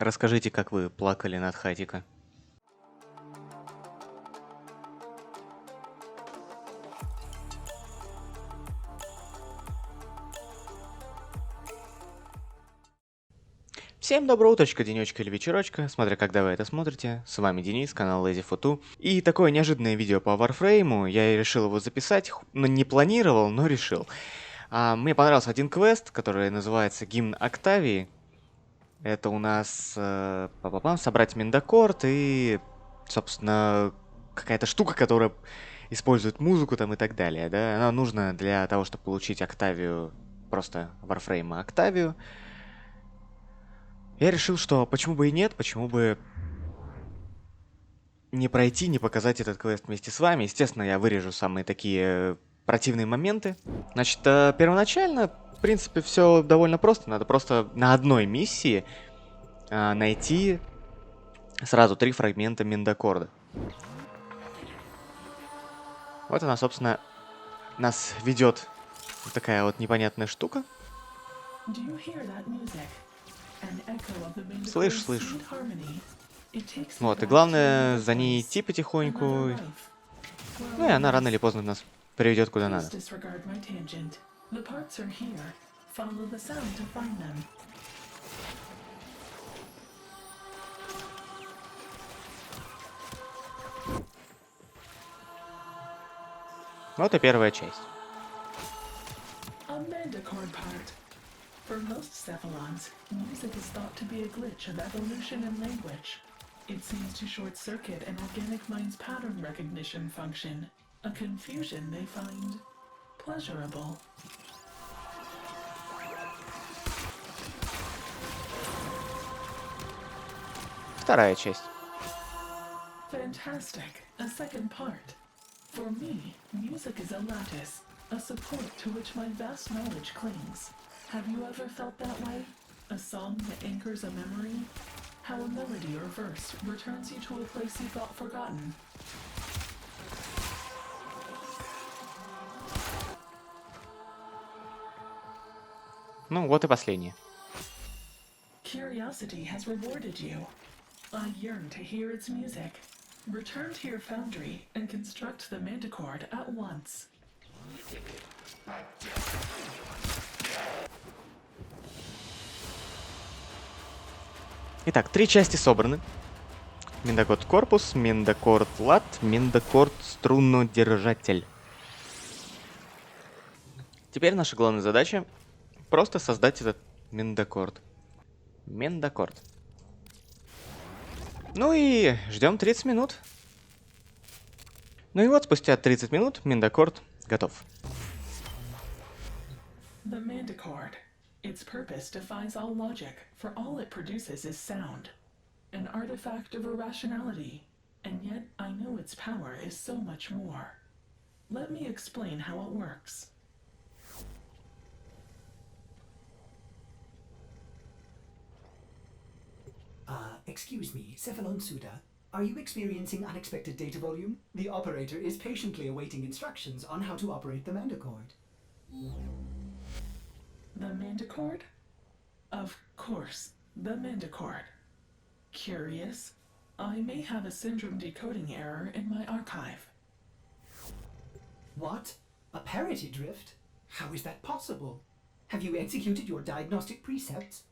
Расскажите, как вы плакали над Хатико. Всем доброго утречка, денечка или вечерочка, смотря когда вы это смотрите. С вами Денис, канал Lazy Photo. И такое неожиданное видео по Warframe. Я решил его записать, не планировал, но решил. Мне понравился один квест, который называется Гимн Октавии. Это у нас собрать миндакорд и, собственно, какая-то штука, которая использует музыку там и так далее, да. Она нужна для того, чтобы получить Октавию, просто Warframe Октавию. Я решил, что почему бы и нет, почему бы не пройти, не показать этот квест вместе с вами. Естественно, я вырежу самые такие противные моменты. Значит, первоначально, в принципе, все довольно просто. Надо просто на одной миссии найти сразу 3 фрагмента миндакорда. Вот она, собственно, нас ведет такая вот непонятная штука. Слышь, слышь. Вот, и главное за ней идти потихоньку. Ну и она рано или поздно нас приведет куда надо. Вот и первая часть. For most cephalons, music is thought to be a glitch of evolution in language. It seems to short-circuit an organic mind's pattern recognition function, a confusion they find pleasurable. Вторая часть. Fantastic. A second part. For me, music is a lattice, a support to which my vast knowledge clings. Have you ever felt that way? A song that anchors a memory? How a melody or verse returns you to a place you thought forgotten? Ну, вот и последняя. Curiosity has rewarded you. I yearn to hear its music. Return to your foundry and construct the manticore at once. Итак, 3 части собраны. Миндакорд корпус, миндакорд лад, миндакорд струнодержатель. Теперь наша главная задача просто создать этот миндакорд. Миндакорд. Ну и ждем 30 минут. Ну и вот спустя 30 минут миндакорд готов. The manticore. Its purpose defies all logic, for all it produces is sound. An artifact of irrationality, and yet I know its power is so much more. Let me explain how it works. Excuse me, Cephalon Suda. Are you experiencing unexpected data volume? The operator is patiently awaiting instructions on how to operate the manticore. The manticore? Of course, the manticore. Curious? I may have a syndrome decoding error in my archive. What? A parity drift? How is that possible? Have you executed your diagnostic precepts?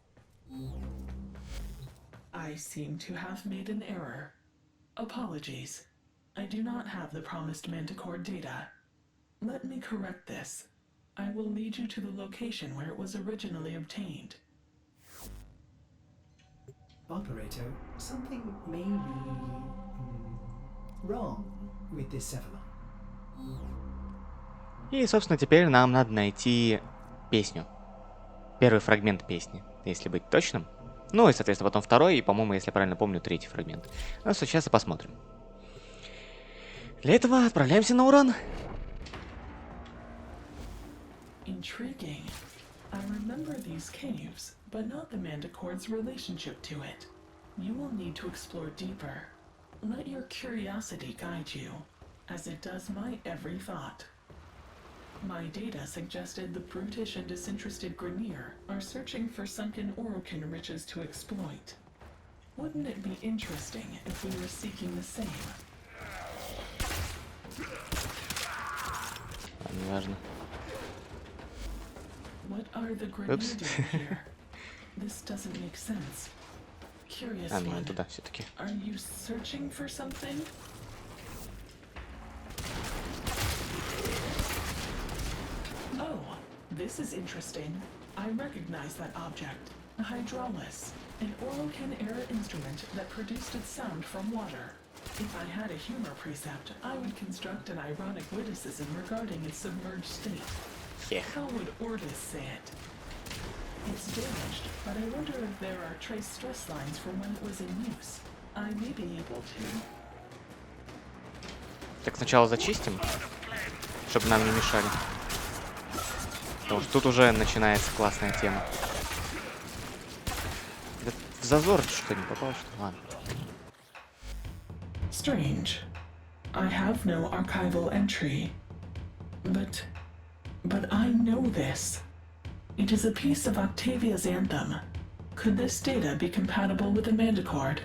I seem to have made an error. Apologies. I do not have the promised manticore data. Let me correct this. I will lead you to the location where it was originally obtained. Operator, something may be wrong with this Cephalon. И, собственно, теперь нам надо найти песню. Первый фрагмент песни, если быть точным. Ну и, соответственно, потом второй, и, по-моему, если я правильно помню, третий фрагмент. Ну, сейчас и посмотрим. Для этого отправляемся на Уран. Intriguing. I remember these caves, but not the manticore's relationship to it. You will need to explore deeper. Let your curiosity guide you, as it does my every thought. My data suggested the brutish and disinterested Grenier are searching for sunken Orokin riches to exploit. Wouldn't it be interesting if we were seeking the same? Неважно. What are the grenades here? This doesn't make sense. Curious Ну one. туда все-таки. Are you searching for something? Oh, this is interesting. I recognize that object. A hydraulis, an Orokin-era instrument that produced its sound from water. If I had a humor precept, I would construct an ironic witticism regarding its submerged state. Yeah. How would Ordis say it? It's damaged, but I wonder if there are trace stress lines from when it was in use. I may be able to... Так сначала зачистим, чтобы нам не мешали. Потому что тут уже начинается классная тема. Да в зазор что не попал, что ли? Ладно. Strange. I have no archival entry. But I know this. It is a piece of Octavia's anthem. Could this data be compatible with the Mandicord?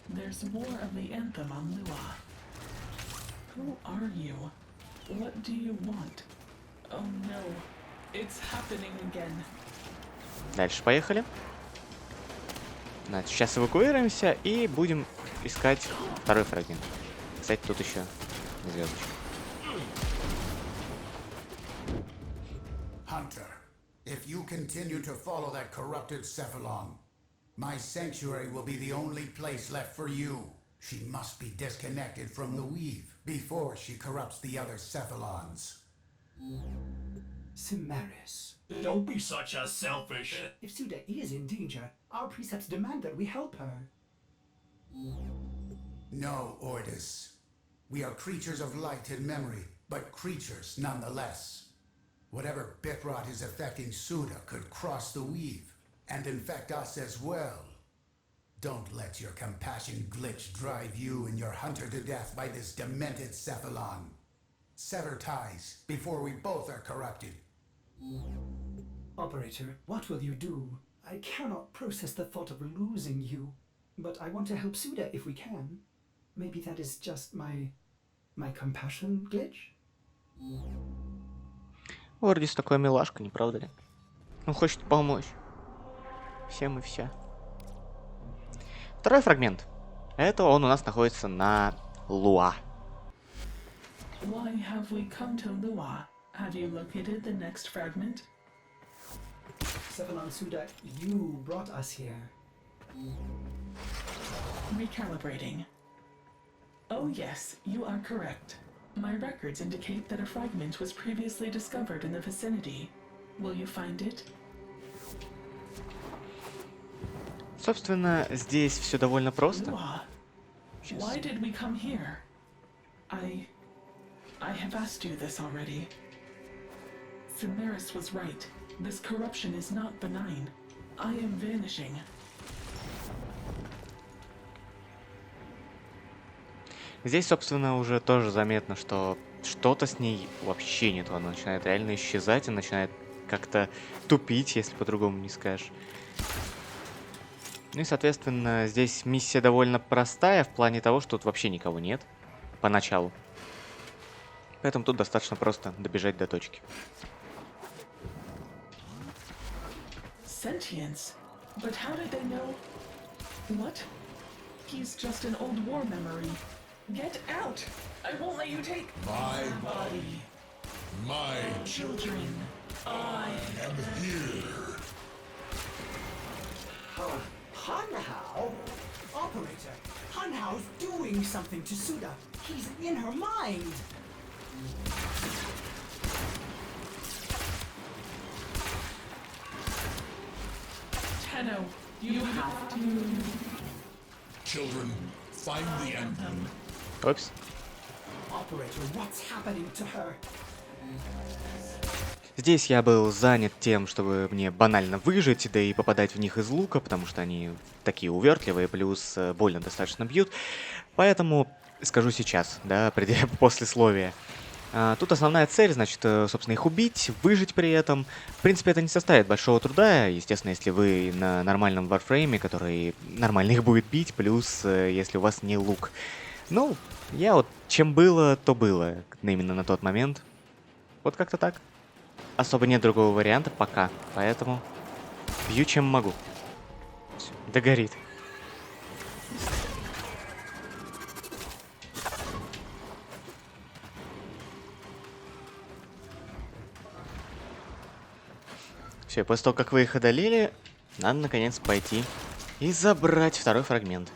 There's more of the anthem on Lua. Who are you? What do you want? Oh no, it's happening again. Дальше поехали. Значит, сейчас эвакуируемся и будем искать второй фрагмент. Кстати, тут еще звездочка. Hunter, if you continue to follow that corrupted Cephalon, my sanctuary will be the only place left for you. She must be disconnected from the weave before she corrupts the other Cephalons. Cimaris. Don't be such a selfish... If Suda is in danger, our precepts demand that we help her. No, Ordis. We are creatures of light and memory, but creatures nonetheless. Whatever bitrot is affecting Suda could cross the weave and infect us as well. Don't let your compassion glitch drive you and your hunter to death by this demented Cephalon. Sever ties before we both are corrupted. Operator, what will you do? I cannot process the thought of losing you, but I want to help Suda if we can. Maybe that is just my compassion glitch? Ордис такой милашка, не правда ли? Он хочет помочь. Всем и вся. Второй фрагмент. Это он у нас находится на Луа. Why have we come to Lua? Have you located the next fragment? Cephalon Suda, you brought us here. Recalibrating. Oh yes, you are correct. My records indicate that a fragment was previously discovered in the vicinity. Will you find it? Собственно, здесь все довольно просто. Lua, why did we come here? I have asked you this already. Cimaris was right. This corruption is not benign. I am vanishing. Здесь, собственно, уже тоже заметно, что что-то с ней вообще не то. Она начинает реально исчезать и начинает как-то тупить, если по-другому не скажешь. Ну и, соответственно, здесь миссия довольно простая в плане того, что тут вообще никого нет поначалу. Поэтому тут достаточно просто добежать до точки. Sentience? But how did they know? What? He's just an old war memory. Get out! I won't let you take My body. My Children, I am here. Hanhao? Operator, Hanhao's doing something to Suda. He's in her mind. Tenno, you have to... Children, find the anthem. Опс. Operator, what's happening to her? Здесь я был занят тем, чтобы мне банально выжить, да и попадать в них из лука, потому что они такие увертливые, плюс больно достаточно бьют. Поэтому скажу сейчас, да, послесловие. Тут основная цель, значит, собственно, их убить, выжить при этом. В принципе, это не составит большого труда, естественно, если вы на нормальном варфрейме, который нормально их будет бить, плюс если у вас не лук. Ну, я вот чем было, то было, именно на тот момент. Вот как-то так. Особо нет другого варианта пока, поэтому бью чем могу. Всё, догорит. Все, после того, как вы их одолели, надо наконец пойти и забрать второй фрагмент.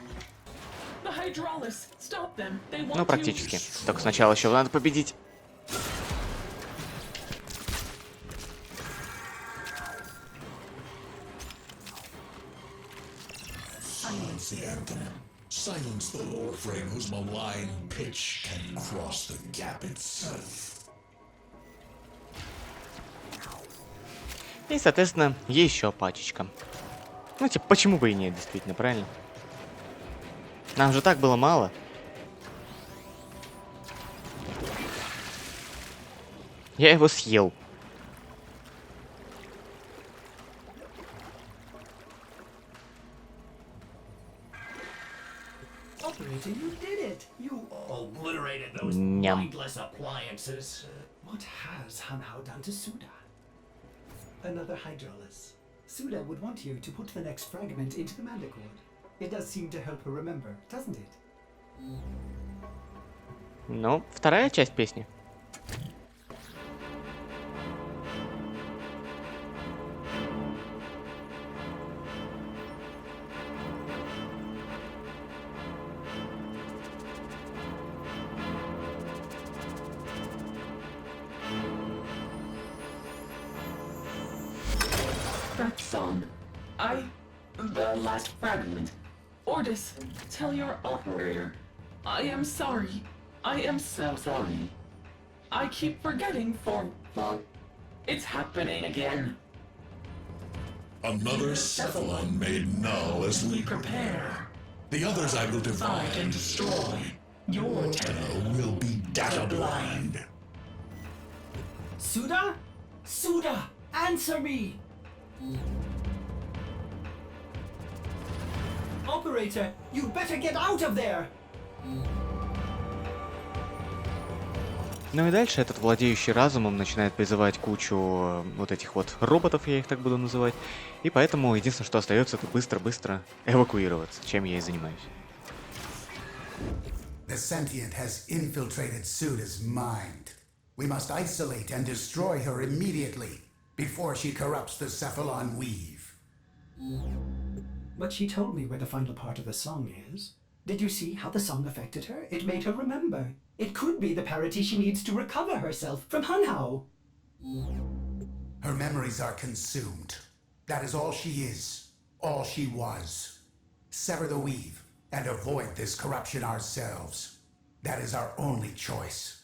The Hydraulis, stop them. They want Ну, to- практически. Только сначала еще надо победить. Silence the anthem. Silence the Warframe whose malign pitch can cross the gap itself. И, соответственно, еще пачечка. Ну, типа, почему бы и нет, действительно, правильно? Нам же так было мало. Я его съел. Operator, you did it! You... Obliterated those Nyam. mindless appliances. What has Hanhao done to Suda? Another Hydraulis. Suda would want you to put the next fragment into the Mandicord. It does seem to help her remember, doesn't it? Ну, вторая часть песни. That song. The last fragment. Ordis, tell your operator. I am sorry. I am so sorry. I keep forgetting it's happening again. Another cephalon made null as we Prepare. The others I will Fight and divide. destroy. Your Will be data blind. Suda? Suda! Answer me! Operator, you better get out of there! Ну и дальше этот владеющий разумом начинает призывать кучу вот этих вот роботов, я их так буду называть. И поэтому единственное, что остается, это быстро-быстро эвакуироваться, чем я и занимаюсь. The sentient has infiltrated Suda's mind. We must isolate and destroy her immediately before she corrupts the cephalon weave. But she told me where the final part of the song is. Did you see how the song affected her? It made her remember. It could be the parity she needs to recover herself from Hanhao. Her memories are consumed. That is all she is, all she was. Sever the weave and avoid this corruption ourselves. That is our only choice.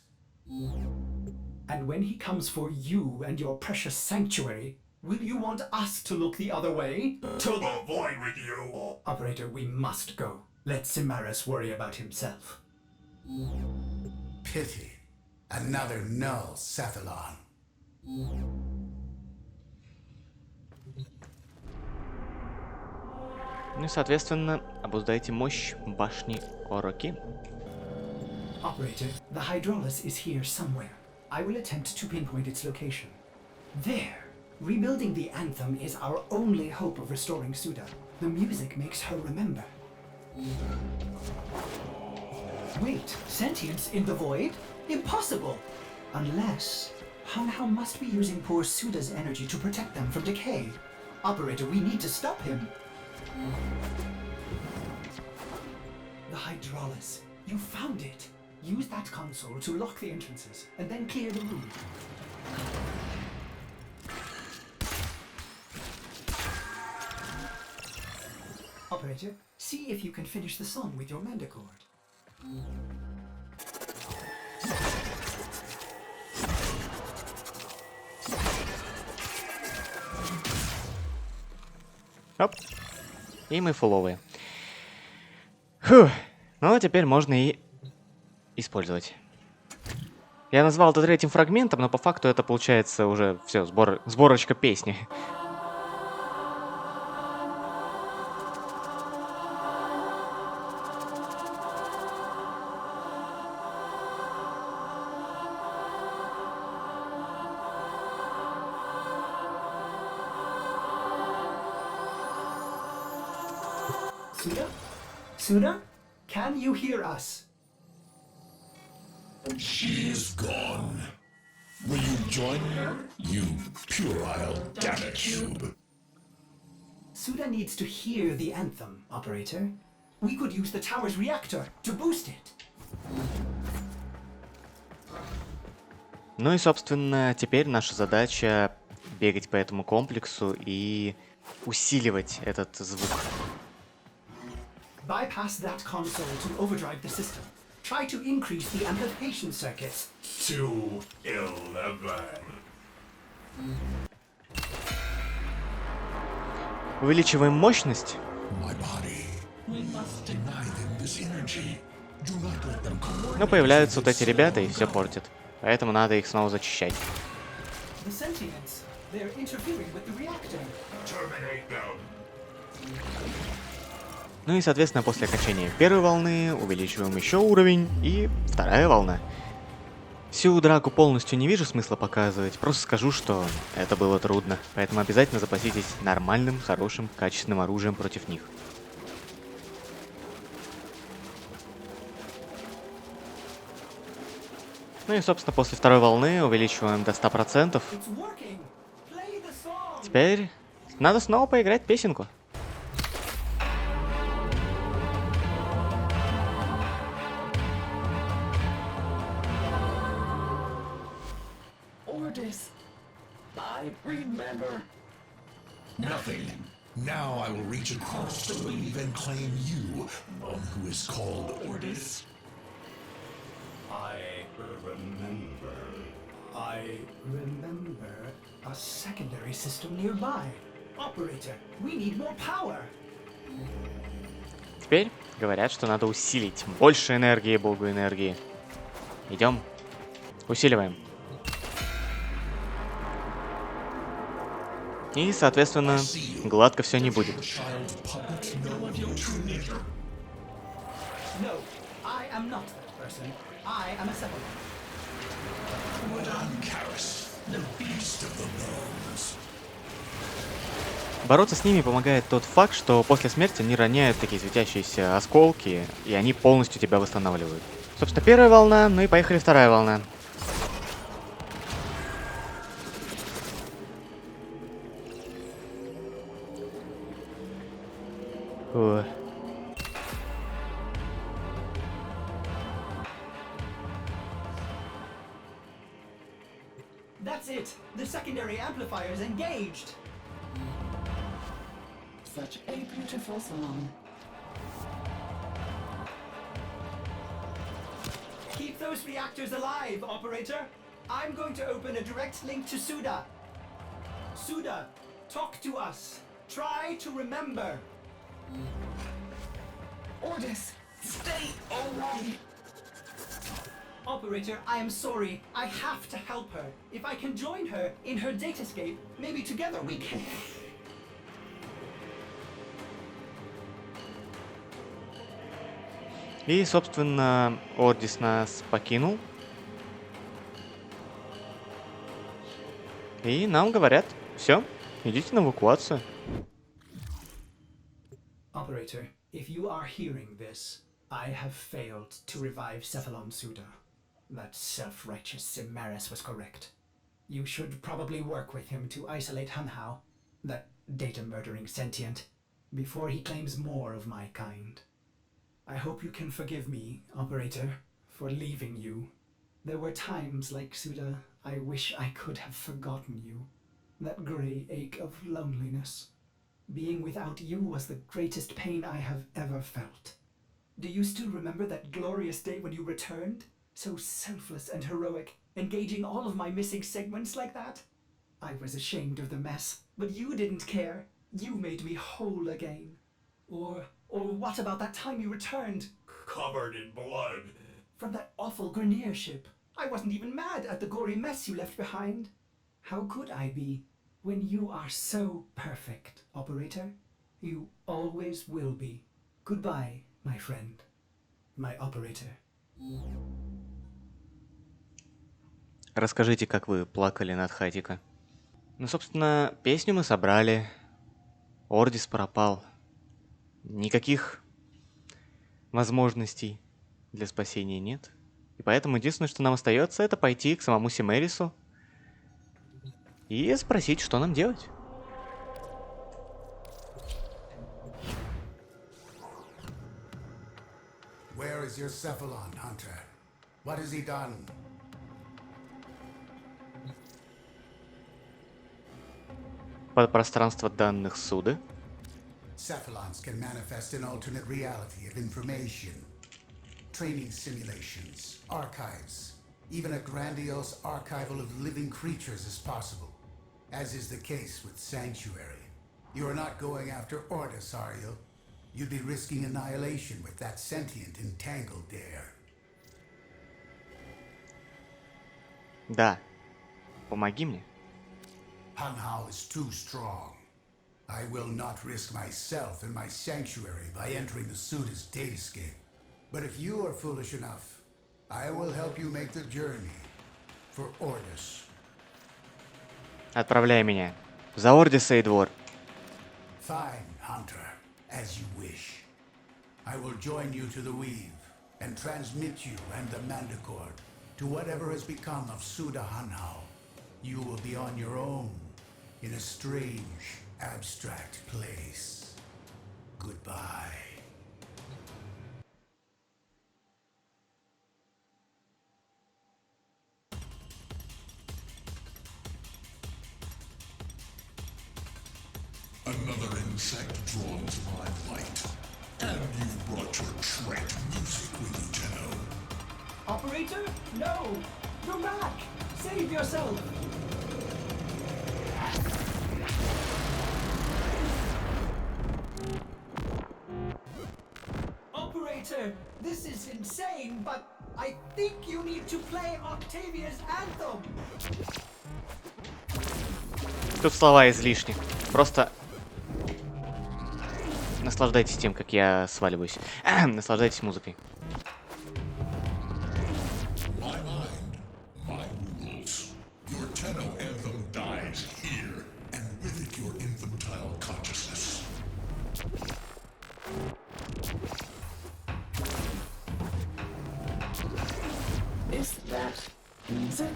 And when he comes for you and your precious sanctuary, will you want us to look the other way? To the void with you! Operator, we must go. Let Cimaris worry about himself. Pity. Another null cephalon. Ну и, соответственно, обуздайте мощь башни Ороки. Operator, the Hydraulis is here somewhere. I will attempt to pinpoint its location. There! Rebuilding the anthem is our only hope of restoring Suda. The music makes her remember. Wait, sentience in the void? Impossible! Unless... Hanhao must be using poor Suda's energy to protect them from decay. Operator, we need to stop him. The Hydraulis. You found it. Use that console to lock the entrances, and then clear the room. Operator, see if you can finish the song with your Mandicord. Оп. И мы фуловые. Фух. Ну, а теперь можно и использовать. Я назвал это третьим фрагментом, но по факту это получается уже все, сборочка песни. Suda? Suda? Can you hear us? She is gone. Will you join her, you puerile data cube? Suda needs to hear the anthem, operator. We could use the tower's reactor to boost it. Ну и, собственно, теперь наша задача бегать по этому комплексу и усиливать этот звук. Bypass that console to overdrive the system. Try to increase the amplification circuits. To 11. Увеличиваем мощность. My body. Deny them this energy. Do not let them come. Но появляются вот эти ребята и все портят. Поэтому надо их снова зачищать. The sentients, they're interfering with the reactor. Terminate them. Ну и, соответственно, после окончания первой волны увеличиваем еще уровень и вторая волна. Всю драку полностью не вижу смысла показывать, просто скажу, что это было трудно. Поэтому обязательно запаситесь нормальным, хорошим, качественным оружием против них. Ну и, собственно, после второй волны увеличиваем до 100%. It's working. Play the song. Теперь надо снова поиграть песенку. Ordis, I remember. Nothing. Now I will reach across the wave and claim you, one who is called Ordis. I remember. I remember a secondary system nearby. Operator, we need more power. Теперь говорят, что надо усилить. Больше энергии, богу энергии. Идем. Усиливаем. И, соответственно, гладко все не будет. Child puppet know your true nature. No, I am not that person. I am a settlement. Madame Karis, the beast of the bones. Бороться с ними помогает тот факт, что после смерти они роняют такие светящиеся осколки, и они полностью тебя восстанавливают. Собственно, первая волна, ну и поехали вторая волна. Фу. That's it. The secondary amplifier is engaged. Such a beautiful song. Keep those reactors alive, operator. I'm going to open a direct link to Suda. Suda, talk to us. Try to remember. Ordis, stay away. Operator, I am sorry. I have to help her. If I can join her in her datascape, maybe together we can... И, собственно, Ордис нас покинул. И нам говорят, все, идите на эвакуацию. Operator, if you are hearing this, I have failed to revive Cephalon Suda. That self-righteous Cimaris was correct. You should probably work with him to isolate Hanhao, that data-murdering sentient, before he claims more of my kind. I hope you can forgive me, Operator, for leaving you. There were times, like Suda, I wish I could have forgotten you. That grey ache of loneliness. Being without you was the greatest pain I have ever felt. Do you still remember that glorious day when you returned? So selfless and heroic, engaging all of my missing segments like that? I was ashamed of the mess, but you didn't care. You made me whole again. Or what about that time you returned? Covered in blood. From that awful Grenier ship. I wasn't even mad at the gory mess you left behind. How could I be when you are so perfect, operator? You always will be. Goodbye, my friend. My operator. Расскажите, как вы плакали над Хатико. Ну, собственно, песню мы собрали. Ордис пропал. Никаких возможностей для спасения нет. И поэтому единственное, что нам остается, это пойти к самому Симерису и спросить, что нам делать. Where is your Cephalon, Hunter? What has he done? Подпространство данных суда. Cephalons can manifest an alternate reality of information. Training simulations, archives, even a grandiose archival of living creatures is possible, as is the case with Sanctuary. You are not going after Ordis, are you? You'd be risking annihilation with that sentient entangled there. Да. Помоги мне. Hanhao is too strong. I will not risk myself and my sanctuary by entering the Suda's datascape. But if you are foolish enough, I will help you make the journey for Ordis. Отправляй меня. За Ордиса и двор. Fine, Hunter, as you wish. I will join you to the Weave and transmit you and the Manticore to whatever has become of Suda Hanhao. You will be on your own in a strange, abstract place. Goodbye. Another insect drawn to my light. And you've brought your trite music with you, Tenno. Operator? No! You're back! Save yourself! Operator, this is insane, but I think you need to play Octavia's anthem! Тут слова излишни. Просто наслаждайтесь тем, как я сваливаюсь. Наслаждайтесь музыкой. My mind, my rules. Your Tenno anthem dies here, and with it your infantile consciousness. Is that music?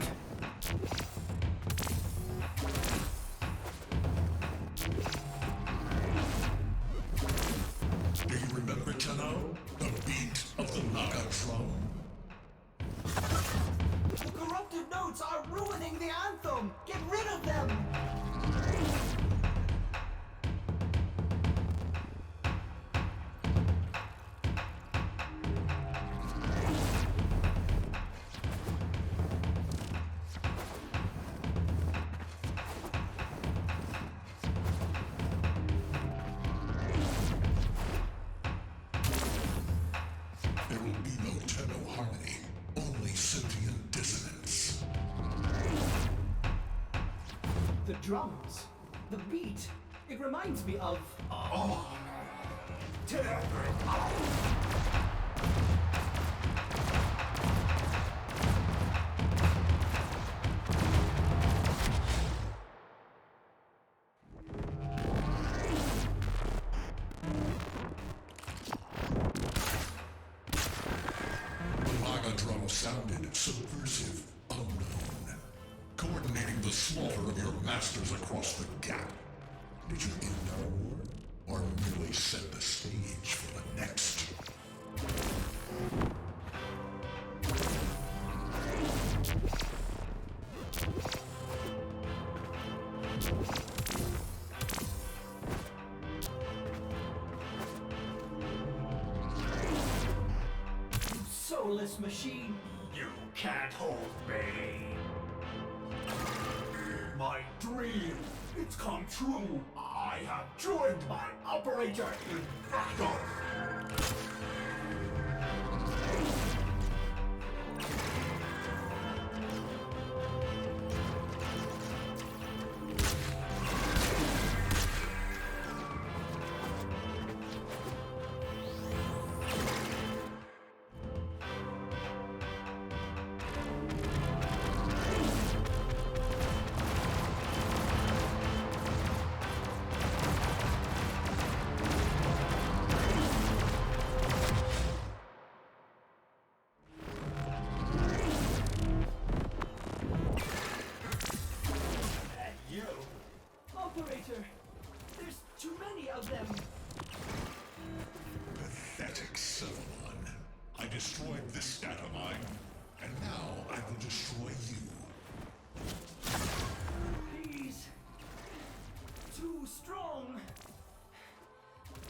Do you remember, Tenno? The beat of the Naga drum? The corrupted notes are ruining the anthem! Get rid of them! There will be no Tenno harmony, only sentient dissonance. The drums, the beat, it reminds me of... The Naga drum sounded subversive, unknown, coordinating the slaughter of your masters across the gap. Did you end our war, or merely set the stage for the next? Soulless machine! You can't hold me. My dream, it's come true. I I have joined my operator in battle. Operator, there's too many of them. Pathetic Cephalon. I destroyed this data mine, and now I will destroy you. He's too strong.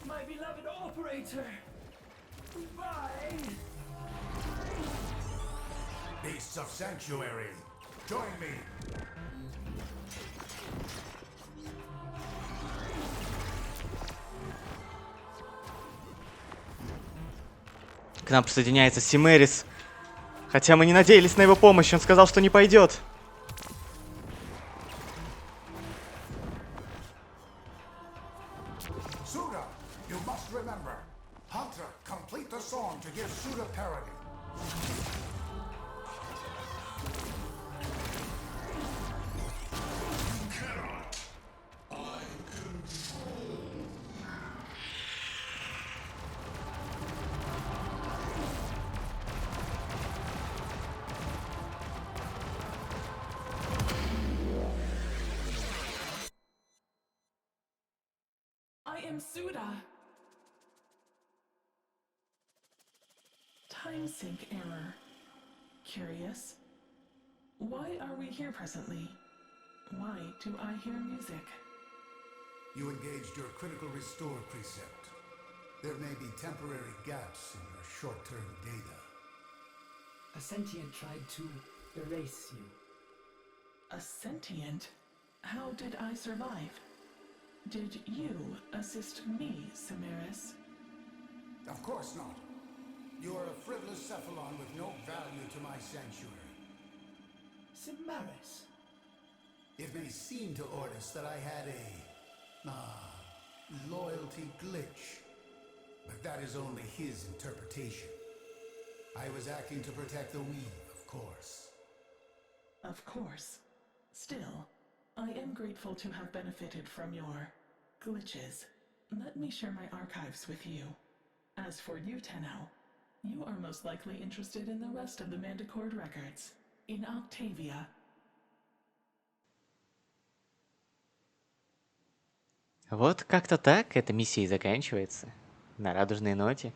My beloved operator. Goodbye. Beasts of Sanctuary, join me. К нам присоединяется Симерис. Хотя мы не надеялись на его помощь, он сказал, что не пойдет. Suda, you must remember. Hunter, complete the song to give Suda parody. I am Suda. Time sync error. Curious. Why are we here presently? Why do I hear music? You engaged your critical restore precept. There may be temporary gaps in your short-term data. A sentient tried to erase you. A sentient? How did I survive? Did you assist me, Samaris? Of course not. You are a frivolous cephalon with no value to my sanctuary. Samaris. It may seem to Ordis that I had a loyalty glitch, but that is only his interpretation. I was acting to protect the weave, of course. Of course. Still, I am grateful to have benefited from your glitches. Let me share my archives with you. As for you, Tenno, you are most likely interested in the rest of the Manticord records. In Octavia. Вот как-то так эта миссия и заканчивается. На радужной ноте.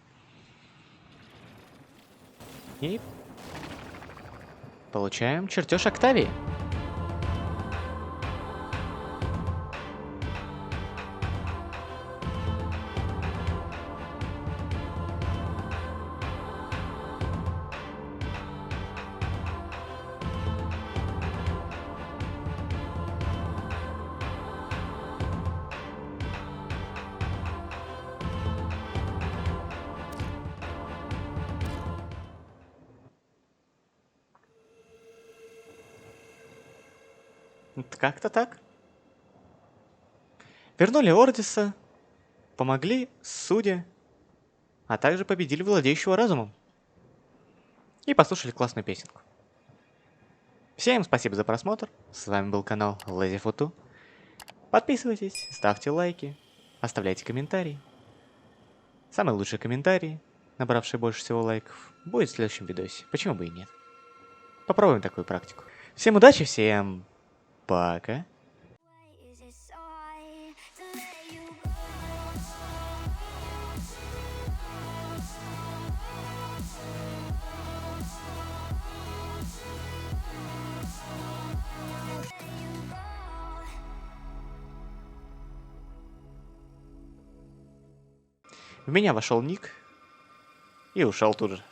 И получаем чертеж Октавии. Вот как-то так. Вернули Ордиса, помогли Суде, а также победили владеющего разумом. И послушали классную песенку. Всем спасибо за просмотр. С вами был канал LazyFootoo. Подписывайтесь, ставьте лайки, оставляйте комментарии. Самый лучший комментарий, набравший больше всего лайков, будет в следующем видосе. Почему бы и нет? Попробуем такую практику. Всем удачи, всем пока. В меня вошел ник и ушел тут же.